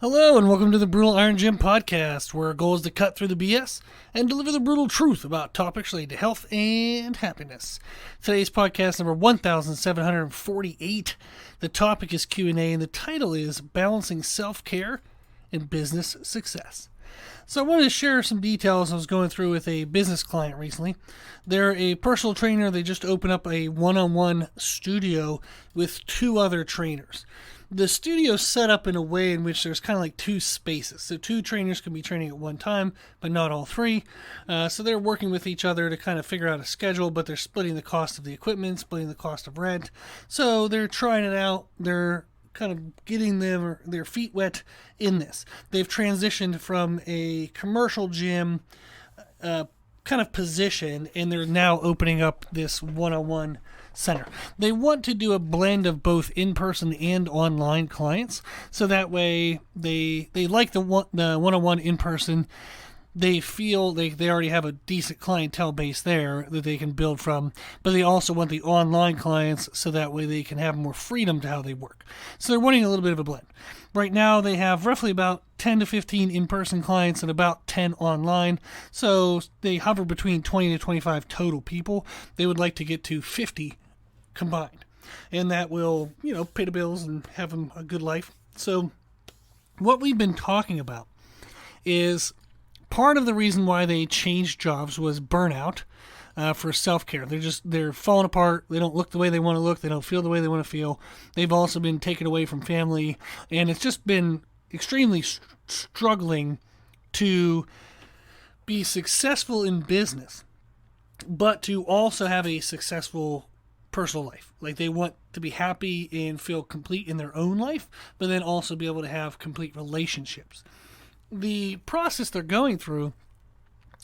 Hello, and welcome to the Brutal Iron Gym podcast, where our goal is to cut through the BS and deliver the brutal truth about topics related to health and happiness. Today's podcast number 1748. The topic is Q&A, and the title is Balancing Self-Care and Business Success. So I wanted to share some details I was going through with a business client recently. They're a personal trainer. They just opened up a one-on-one studio with two other trainers. The studio is set up in a way in which there's kind of like two spaces. So two trainers can be training at one time, but not all three. So they're working with each other to kind of figure out a schedule, but they're splitting the cost of the equipment, splitting the cost of rent. So they're trying it out. They're kind of getting their feet wet in this. They've transitioned from a commercial gym kind of position, and they're now opening up this one-on-one center. They want to do a blend of both in-person and online clients, so that way they like the one-on-one in-person. They feel they already have a decent clientele base there that they can build from, but they also want the online clients so that way they can have more freedom to how they work. So they're wanting a little bit of a blend. Right now they have roughly about 10 to 15 in-person clients and about 10 online. So they hover between 20 to 25 total people. They would like to get to 50 combined. And that will, pay the bills and have them a good life. So what we've been talking about is part of the reason why they changed jobs was burnout for self-care. They're falling apart. They don't look the way they want to look. They don't feel the way they want to feel. They've also been taken away from family, and it's just been extremely struggling to be successful in business, but to also have a successful personal life. Like, they want to be happy and feel complete in their own life, but then also be able to have complete relationships. The process they're going through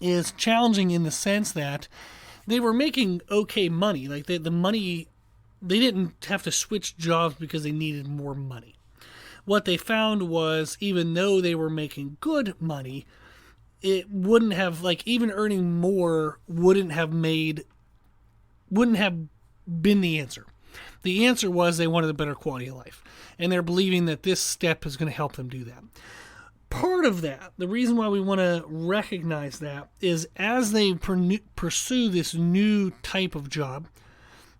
is challenging in the sense that they were making okay money. Like, the money, they didn't have to switch jobs because they needed more money. What they found was, even though they were making good money, it wouldn't have, even earning more wouldn't have been the answer. The answer was they wanted a better quality of life, and they're believing that this step is going to help them do that. Part of that, the reason why we want to recognize that, is as they pursue this new type of job,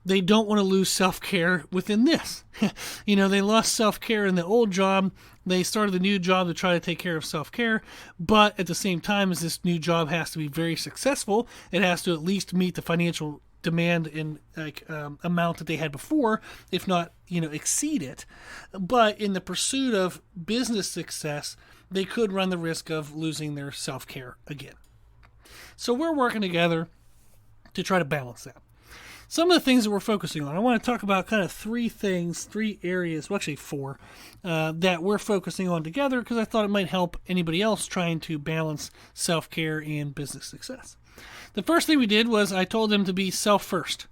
they don't want to lose self-care within this. They lost self-care in the old job. They started the new job to try to take care of self-care, but at the same time, as this new job has to be very successful, it has to at least meet the financial demand in amount that they had before, if not, exceed it. But in the pursuit of business success, they could run the risk of losing their self-care again. So we're working together to try to balance that. Some of the things that we're focusing on, I want to talk about kind of three areas, well, actually four, that we're focusing on together because I thought it might help anybody else trying to balance self-care and business success. The first thing we did was I told them to be self-first.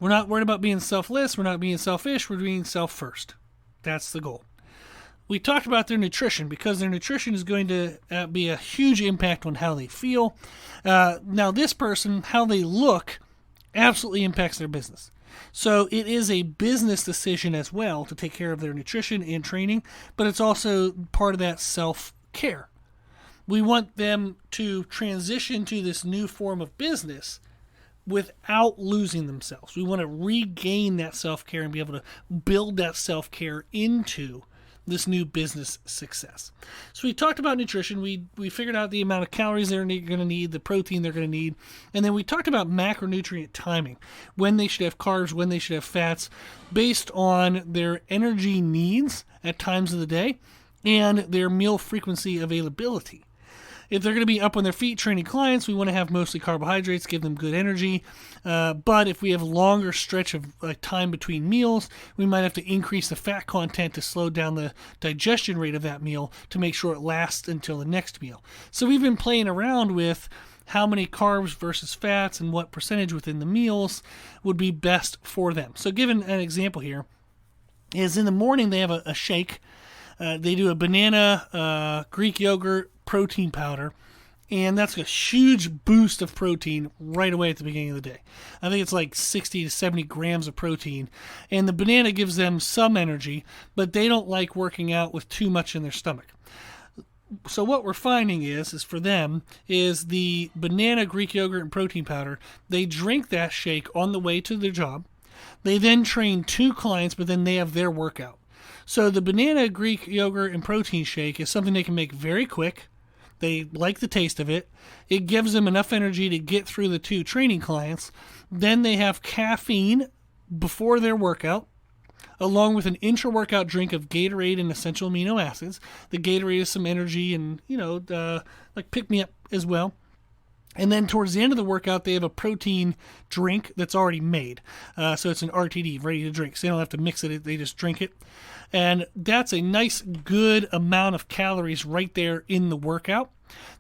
We're not worried about being selfless. We're not being selfish. We're being self-first. That's the goal. We talked about their nutrition because their nutrition is going to be a huge impact on how they feel. Now, this person, how they look, absolutely impacts their business. So it is a business decision as well to take care of their nutrition and training, but it's also part of that self-care. We want them to transition to this new form of business without losing themselves. We want to regain that self-care and be able to build that self-care into this new business success. So we talked about nutrition. We figured out the amount of calories they're going to need, the protein they're going to need, and then we talked about macronutrient timing, when they should have carbs, when they should have fats, based on their energy needs at times of the day and their meal frequency availability. If they're going to be up on their feet training clients, we want to have mostly carbohydrates, give them good energy. But if we have longer stretch of time between meals, we might have to increase the fat content to slow down the digestion rate of that meal to make sure it lasts until the next meal. So we've been playing around with how many carbs versus fats and what percentage within the meals would be best for them. So given an example here is in the morning they have a shake. They do a banana, Greek yogurt, protein powder, And that's a huge boost of protein right away at the beginning of the day. I think it's like 60 to 70 grams of protein. And the banana gives them some energy, but they don't like working out with too much in their stomach. So what we're finding is for them, is the banana, Greek yogurt, and protein powder. They drink that shake on the way to their job. They then train 2 clients, but then they have their workout. So the banana, Greek yogurt, and protein shake is something they can make very quick. They like the taste of it. It gives them enough energy to get through the 2 training clients. Then they have caffeine before their workout, along with an intra-workout drink of Gatorade and essential amino acids. The Gatorade is some energy and, like pick-me-up as well. And then towards the end of the workout, they have a protein drink that's already made. So it's an RTD, ready to drink. So they don't have to mix it, they just drink it. And that's a nice, good amount of calories right there in the workout.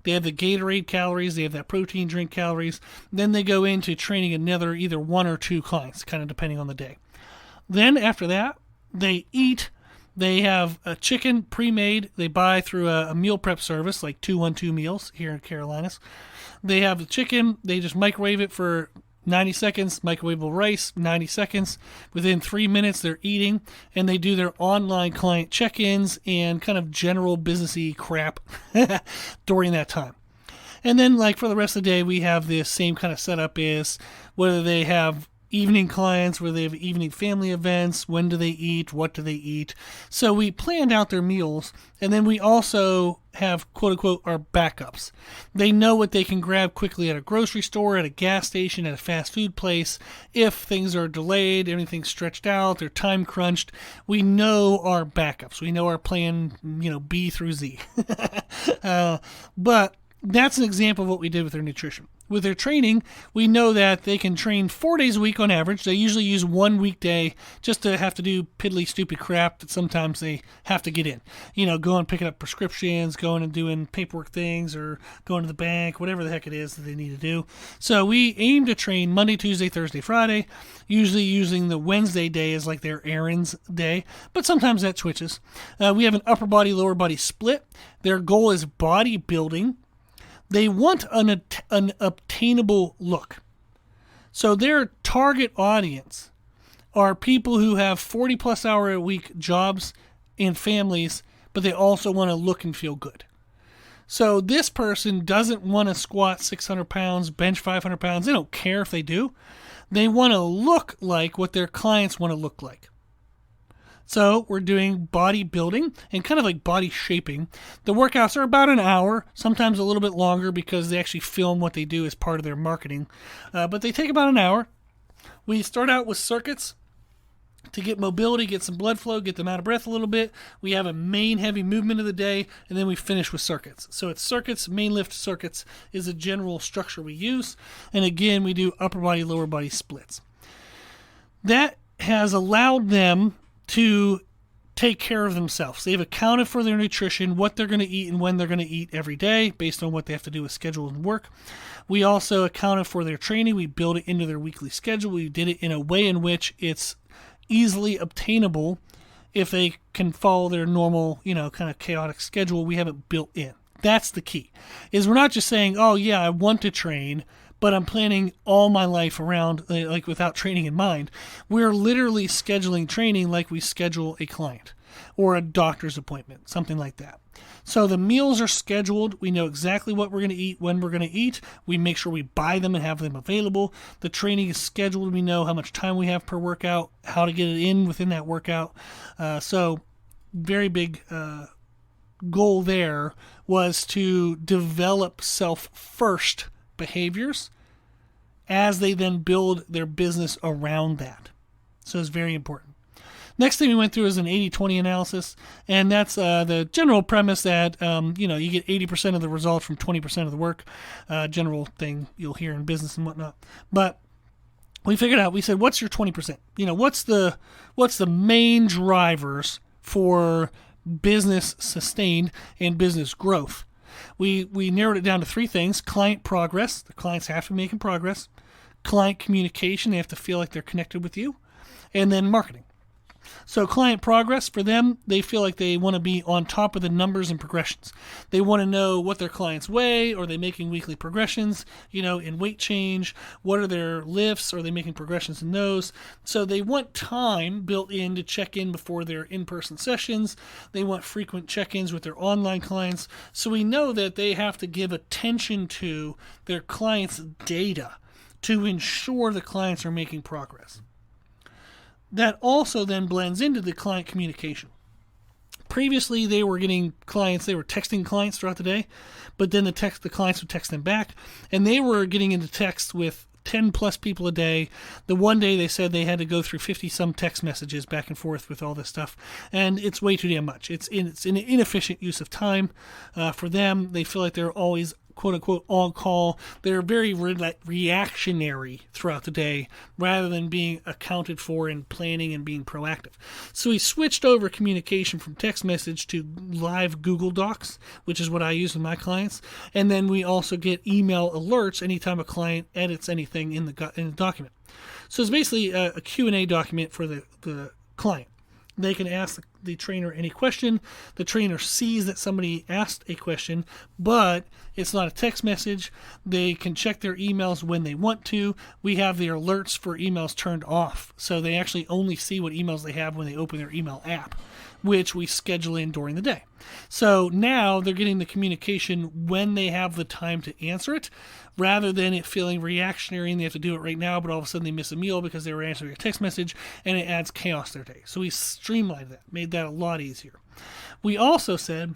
They have the Gatorade calories, they have that protein drink calories. Then they go into training another either 1 or 2 clients, kind of depending on the day. Then after that, they eat. They have a chicken pre-made. They buy through a meal prep service, like 212 Meals here in Carolinas. They have the chicken. They just microwave it for 90 seconds. Microwavable rice, 90 seconds. Within 3 minutes, they're eating. And they do their online client check-ins and kind of general businessy crap during that time. And then, like, for the rest of the day, we have this same kind of setup is whether they have evening clients, where they have evening family events, when do they eat, what do they eat. So we planned out their meals, and then we also have, quote unquote, our backups. They know what they can grab quickly at a grocery store, at a gas station, at a fast food place. If things are delayed, anything's stretched out, they're time crunched, we know our backups. We know our plan, B through Z. But that's an example of what we did with their nutrition. With their training, we know that they can train 4 days a week on average. They usually use 1 weekday just to have to do piddly, stupid crap that sometimes they have to get in. Going picking up prescriptions, going and doing paperwork things, or going to the bank, whatever the heck it is that they need to do. So we aim to train Monday, Tuesday, Thursday, Friday, usually using the Wednesday day as like their errands day, but sometimes that switches. We have an upper body, lower body split. Their goal is bodybuilding. They want an obtainable look. So their target audience are people who have 40-plus hour a week jobs and families, but they also want to look and feel good. So this person doesn't want to squat 600 pounds, bench 500 pounds. They don't care if they do. They want to look like what their clients want to look like. So we're doing bodybuilding and kind of like body shaping. The workouts are about an hour, sometimes a little bit longer because they actually film what they do as part of their marketing. But they take about an hour. We start out with circuits to get mobility, get some blood flow, get them out of breath a little bit. We have a main heavy movement of the day, and then we finish with circuits. So it's circuits, main lift circuits is a general structure we use. And again, we do upper body, lower body splits. That has allowed them to take care of themselves. They've accounted for their nutrition, what they're going to eat and when they're going to eat every day based on what they have to do with schedule and work. We also accounted for their training. We built it into their weekly schedule. We did it in a way in which it's easily obtainable if they can follow their normal, kind of chaotic schedule. We have it built in. That's the key. Is we're not just saying, oh yeah, I want to train, but I'm planning all my life around, like without training in mind. We're literally scheduling training like we schedule a client or a doctor's appointment, something like that. So the meals are scheduled. We know exactly what we're going to eat, when we're going to eat. We make sure we buy them and have them available. The training is scheduled. We know how much time we have per workout, how to get it in within that workout. So very big goal there was to develop self-first behaviors as they then build their business around that. So it's very important. Next thing we went through is an 80-20 analysis, and that's the general premise that, you get 80% of the results from 20% of the work, general thing you'll hear in business and whatnot. But we figured out, we said, what's your 20%? What's the main drivers for business sustained and business growth? We narrowed it down to 3 things: client progress, the clients have to be making progress; client communication, they have to feel like they're connected with you; and then marketing. So client progress for them, they feel like they want to be on top of the numbers and progressions. They want to know what their clients weigh. Are they making weekly progressions, in weight change? What are their lifts? Are they making progressions in those? So they want time built in to check in before their in-person sessions. They want frequent check-ins with their online clients. So we know that they have to give attention to their clients' data to ensure the clients are making progress. That also then blends into the client communication. Previously, they were texting clients throughout the day, but then the clients would text them back, and they were getting into text with 10 plus people a day. The one day they said they had to go through 50 some text messages back and forth with all this stuff, and it's way too damn much. It's an inefficient use of time for them. They feel like they're always quote unquote on call. They're very reactionary throughout the day rather than being accounted for and planning and being proactive. So we switched over communication from text message to live Google Docs, which is what I use with my clients. And then we also get email alerts anytime a client edits anything in the document. So it's basically a Q&A document for the client. They can ask the trainer any question. The trainer sees that somebody asked a question, but it's not a text message. They can check their emails when they want to. We have the alerts for emails turned off, so they actually only see what emails they have when they open their email app, which we schedule in during the day. So now they're getting the communication when they have the time to answer it, rather than it feeling reactionary and they have to do it right now, but all of a sudden they miss a meal because they were answering a text message, and it adds chaos to their day. So we streamlined that, made that a lot easier. We also said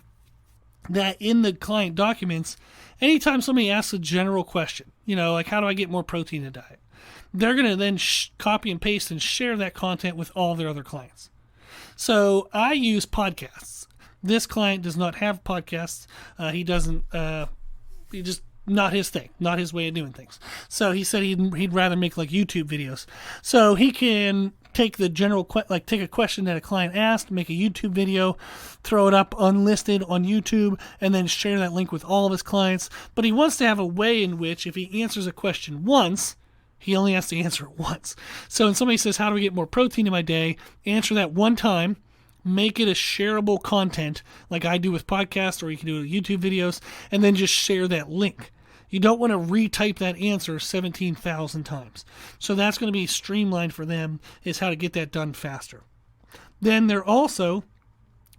that in the client documents, anytime somebody asks a general question, like how do I get more protein in a diet, they're going to then copy and paste and share that content with all their other clients. So I use podcasts. This client does not have podcasts. He doesn't, he just, not his thing, not his way of doing things. So he said he'd rather make like YouTube videos. So he can take the general, take a question that a client asked, make a YouTube video, throw it up unlisted on YouTube, and then share that link with all of his clients. But he wants to have a way in which if he answers a question once, he only has to answer it once. So when somebody says, how do I get more protein in my day? Answer that one time, make it a shareable content like I do with podcasts, or you can do it with YouTube videos, and then just share that link. You don't want to retype that answer 17,000 times. So that's going to be streamlined for them, is how to get that done faster. Then they're also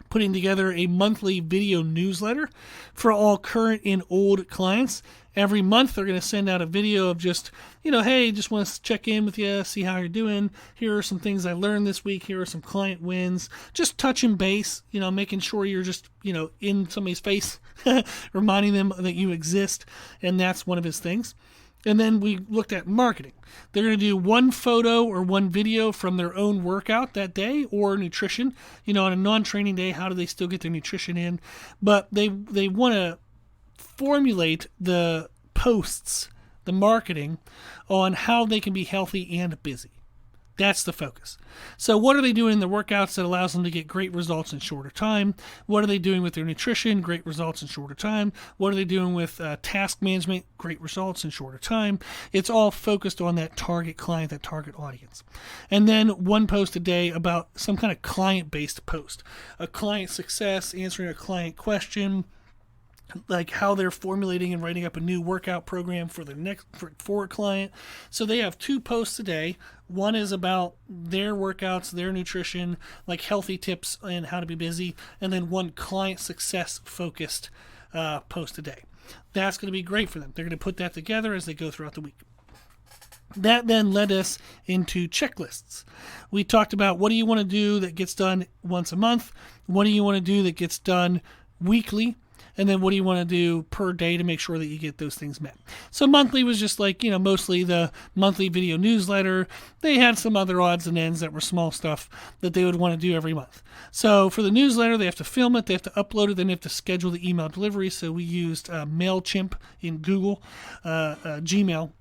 putting together a monthly video newsletter for all current and old clients. Every month they're going to send out a video of just, hey, just want to check in with you, see how you're doing. Here are some things I learned this week. Here are some client wins. Just touching base, making sure you're just, in somebody's face, reminding them that you exist. And that's one of his things. And then we looked at marketing. They're going to do one photo or one video from their own workout that day, or nutrition. On a non-training day, how do they still get their nutrition in? But they want to formulate the posts, the marketing, on how they can be healthy and busy. That's the focus. So what are they doing in the workouts that allows them to get great results in shorter time? What are they doing with their nutrition? Great results in shorter time. What are they doing with task management? Great results in shorter time. It's all focused on that target client, that target audience. And then one post a day about some kind of client-based post. A client success, answering a client question, like how they're formulating and writing up a new workout program for a client. So they have 2 posts a day. One is about their workouts, their nutrition, like healthy tips and how to be busy, and then one client success focused post a day. That's going to be great for them. They're going to put that together as they go throughout the week. That then led us into checklists. We talked about, what do you want to do that gets done once a month? What do you want to do that gets done weekly? And then what do you want to do per day to make sure that you get those things met? So monthly was just like, mostly the monthly video newsletter. They had some other odds and ends that were small stuff that they would want to do every month. So for the newsletter, they have to film it, they have to upload it, then they have to schedule the email delivery. So we used MailChimp in Google, Gmail.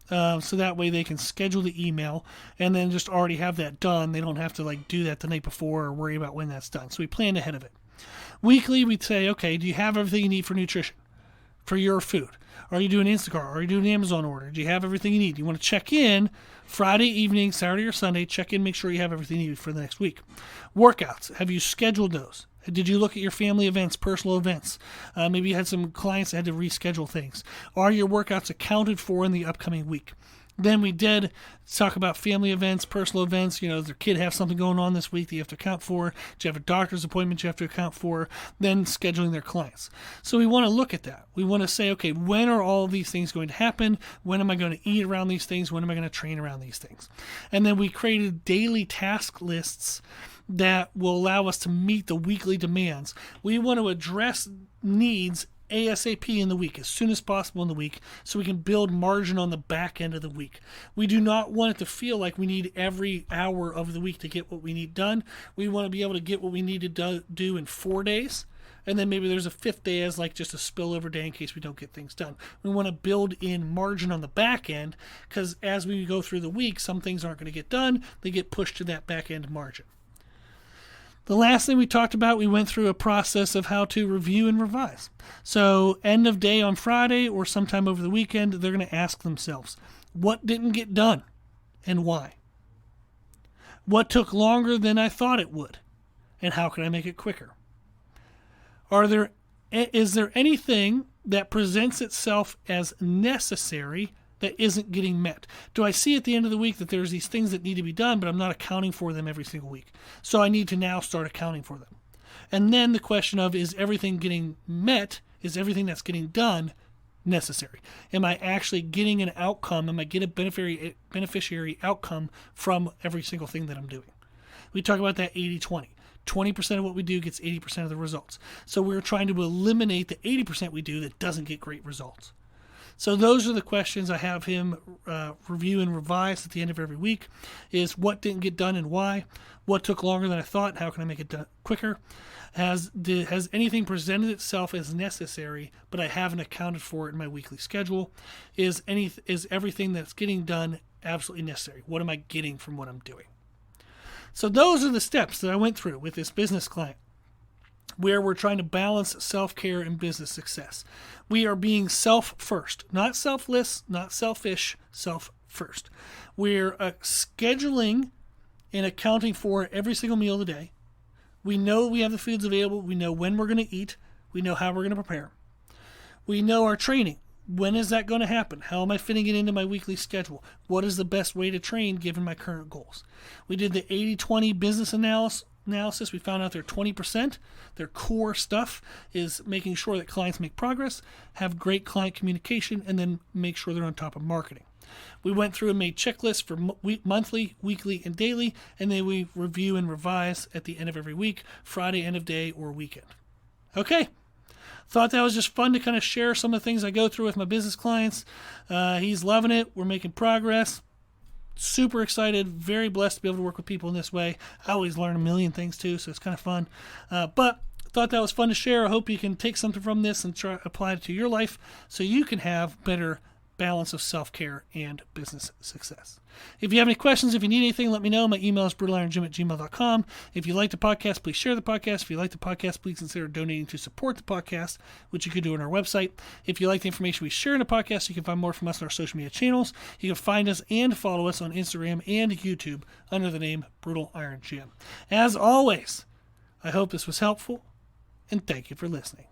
So that way they can schedule the email and then just already have that done. They don't have to do that the night before or worry about when that's done. So we planned ahead of it. Weekly, we'd say, okay, do you have everything you need for nutrition, for your food? Are you doing Instacart? Are you doing an Amazon order? Do you have everything you need? You want to check in Friday evening, Saturday or Sunday, check in, make sure you have everything you need for the next week. Workouts, have you scheduled those? Did you look at your family events, personal events? Maybe you had some clients that had to reschedule things. Are your workouts accounted for in the upcoming week? Then we did talk about family events, personal events. Does their kid have something going on this week that you have to account for? Do you have a doctor's appointment you have to account for? Then scheduling their clients. So we want to look at that. We want to say, okay, when are all of these things going to happen? When am I going to eat around these things? When am I going to train around these things? And then we created daily task lists that will allow us to meet the weekly demands. We want to address needs ASAP in the week, as soon as possible in the week, so we can build margin on the back end of the week. We do not want it to feel like we need every hour of the week to get what we need done. We want to be able to get what we need to do in 4 days, and then maybe there's a 5th day as like just a spillover day in case we don't get things done. We want to build in margin on the back end, because as we go through the week, some things aren't going to get done. They get pushed to that back end margin. The last thing we talked about, we went through a process of how to review and revise. So end of day on Friday or sometime over the weekend, they're going to ask themselves, what didn't get done and why? What took longer than I thought it would, and how can I make it quicker? Is there anything that presents itself as necessary that isn't getting met? Do I see at the end of the week that there's these things that need to be done, but I'm not accounting for them every single week? So I need to now start accounting for them. And then the question of, is everything getting met? Is everything that's getting done necessary? Am I actually getting an outcome? Am I getting a beneficiary outcome from every single thing that I'm doing? We talk about that 80-20. 20% of what we do gets 80% of the results. So we're trying to eliminate the 80% we do that doesn't get great results. So those are the questions I have him review and revise at the end of every week. Is what didn't get done and why? What took longer than I thought? How can I make it done quicker? Has anything presented itself as necessary, but I haven't accounted for it in my weekly schedule? Is everything that's getting done absolutely necessary? What am I getting from what I'm doing? So those are the steps that I went through with this business client, where we're trying to balance self-care and business success. We are being self-first, not selfless, not selfish, self-first. We're scheduling and accounting for every single meal of the day. We know we have the foods available. We know when we're going to eat. We know how we're going to prepare. We know our training. When is that going to happen? How am I fitting it into my weekly schedule? What is the best way to train given my current goals? We did the 80-20 business analysis. We found out their 20%, their core stuff, is making sure that clients make progress, have great client communication, and then make sure they're on top of marketing. We went through and made checklists for monthly, weekly, and daily, and then we review and revise at the end of every week, Friday, end of day, or weekend. Okay. Thought that was just fun to kind of share some of the things I go through with my business clients. He's loving it. We're making progress. Super excited, very blessed to be able to work with people in this way. I always learn a million things too, so it's kind of fun. But thought that was fun to share. I hope you can take something from this and try apply it to your life so you can have better balance of self-care and business success. If you have any questions, if you need anything, let me know. My email is brutalironjim@gmail.com. If you like the podcast, please share the podcast. If you like the podcast, please consider donating to support the podcast, which you can do on our website. If you like the information we share in the podcast, you can find more from us on our social media channels. You can find us and follow us on Instagram and YouTube under the name Brutal Iron Jim. As always, I hope this was helpful, and thank you for listening.